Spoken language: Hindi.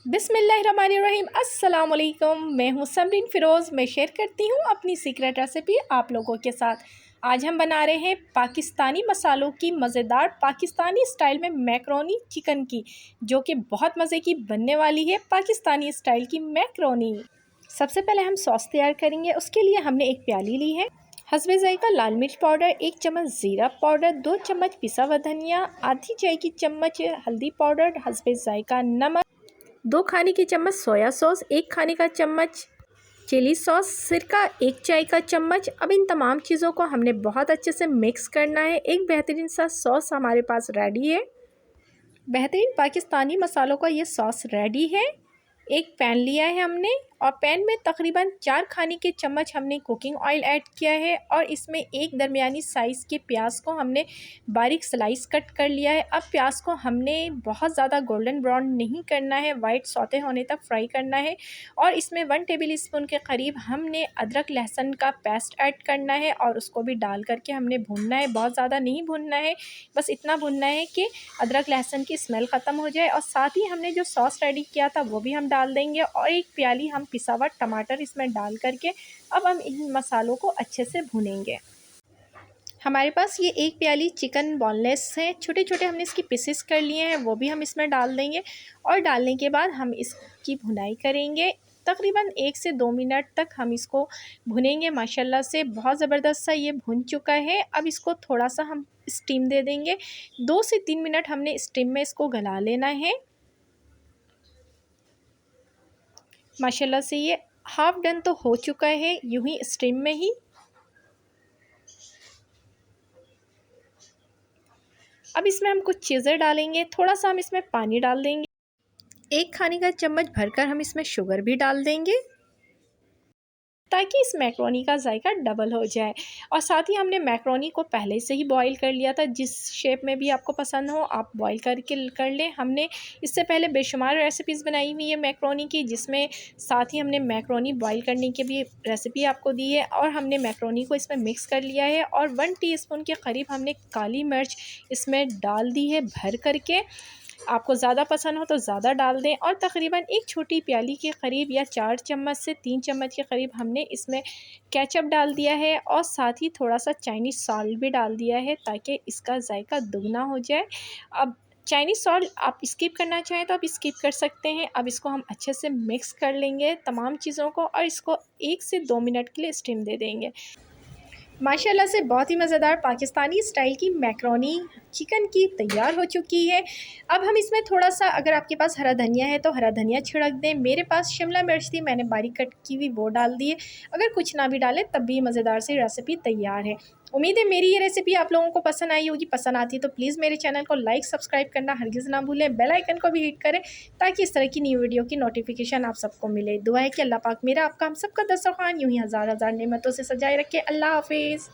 बिस्मिल्लाहिर्रहमानिर्रहीम। अस्सलाम वालेकुम। मैं हूँ समरीन फ़िरोज़। मैं शेयर करती हूँ अपनी सीक्रेट रेसिपी आप लोगों के साथ। आज हम बना रहे हैं पाकिस्तानी मसालों की मज़ेदार पाकिस्तानी स्टाइल में मैकरोनी चिकन की, जो कि बहुत मज़े की बनने वाली है। पाकिस्तानी स्टाइल की मैकरोनी। सबसे पहले हम सॉस तैयार करेंगे। उसके लिए हमने एक प्याली ली है। हस्बे ज़ायक़ा लाल मिर्च पाउडर, 1 चम्मच ज़ीरा पाउडर, 2 चम्मच पिसा हुआ धनिया, आधी चाय की चम्मच हल्दी पाउडर, हस्बे ज़ायक़ा नमक, 2 खाने की चम्मच सोया सॉस, 1 खाने का चम्मच चिली सॉस, सिरका 1 चाय का चम्मच। अब इन तमाम चीज़ों को हमने बहुत अच्छे से मिक्स करना है। एक बेहतरीन सा सॉस हमारे पास रेडी है। बेहतरीन पाकिस्तानी मसालों का ये सॉस रेडी है। एक पैन लिया है हमने और पैन में तकरीबन 4 खाने के चम्मच हमने कुकिंग ऑयल ऐड किया है और इसमें एक दरमियानी साइज़ के प्याज को हमने बारीक स्लाइस कट कर लिया है। अब प्याज को हमने बहुत ज़्यादा गोल्डन ब्राउन नहीं करना है, वाइट सौते होने तक फ्राई करना है। और इसमें 1 टेबल स्पून के करीब हमने अदरक लहसुन का पेस्ट ऐड करना है और उसको भी डाल करके हमने भूनना है। बहुत ज़्यादा नहीं भूनना है, बस इतना भूनना है कि अदरक लहसुन की स्मेल ख़त्म हो जाए। और साथ ही हमने जो सॉस रेडी किया था वो भी हम डाल देंगे और एक प्याली हम पिसा हुआ टमाटर इसमें डाल करके अब हम इन मसालों को अच्छे से भूनेंगे। हमारे पास ये एक प्याली चिकन बोनलेस है, छोटे छोटे हमने इसकी पीसेस कर लिए हैं, वो भी हम इसमें डाल देंगे। और डालने के बाद हम इसकी भुनाई करेंगे। तकरीबन 1 से 2 मिनट तक हम इसको भुनेंगे। माशाल्लाह से बहुत ज़बरदस्त सा ये भुन चुका है। अब इसको थोड़ा सा हम स्टीम दे देंगे। 2 से 3 मिनट हमने स्टीम में इसको गला लेना है। माशाल्लाह से ये हाफ डन तो हो चुका है यूं ही स्टीम में ही। अब इसमें हम कुछ चीज़ें डालेंगे। थोड़ा सा हम इसमें पानी डाल देंगे। 1 खाने का चम्मच भरकर हम इसमें शुगर भी डाल देंगे ताकि इस मैक्रोनी का जायका डबल हो जाए। और साथ ही हमने मैक्रोनी को पहले से ही बॉईल कर लिया था। जिस शेप में भी आपको पसंद हो आप बॉईल करके कर लें। हमने इससे पहले बेशुमार रेसिपीज़ बनाई हुई है मैक्रोनी की, जिसमें साथ ही हमने मैक्रोनी बॉईल करने की भी रेसिपी आपको दी है। और हमने मैक्रोनी को इसमें मिक्स कर लिया है और 1 टीस्पून के करीब हमने काली मिर्च इसमें डाल दी है भर करके। आपको ज़्यादा पसंद हो तो ज़्यादा डाल दें। और तकरीबन एक छोटी प्याली के करीब या 4 चम्मच से 3 चम्मच के करीब हमने इसमें केचप डाल दिया है और साथ ही थोड़ा सा चाइनीज़ सॉल्ट भी डाल दिया है ताकि इसका जायका दुगना हो जाए। अब चाइनीज़ सॉल्ट आप स्किप करना चाहें तो आप स्किप कर सकते हैं। अब इसको हम अच्छे से मिक्स कर लेंगे तमाम चीज़ों को और इसको 1 से 2 मिनट के लिए स्टीम दे देंगे। माशाल्लाह से बहुत ही मज़ेदार पाकिस्तानी स्टाइल की मैक्रोनी चिकन की तैयार हो चुकी है। अब हम इसमें थोड़ा सा, अगर आपके पास हरा धनिया है तो हरा धनिया छिड़क दें। मेरे पास शिमला मिर्च थी, मैंने बारीक कट की हुई वो डाल दी है। अगर कुछ ना भी डालें तब भी मज़ेदार सी रेसिपी तैयार है। उम्मीद है मेरी ये रेसिपी आप लोगों को पसंद आई होगी। पसंद आती है तो प्लीज़ मेरे चैनल को लाइक सब्सक्राइब करना हरगिज़ ना भूलें। बेल आइकन को भी हिट करें ताकि इस तरह की न्यू वीडियो की नोटिफिकेशन आप सबको मिले। दुआ है कि अल्लाह पाक मेरा आपका हम सबका दस्तरखान यूँ ही हज़ार हज़ार नेमतों से सजाए रखे। अल्लाह हाफिज़।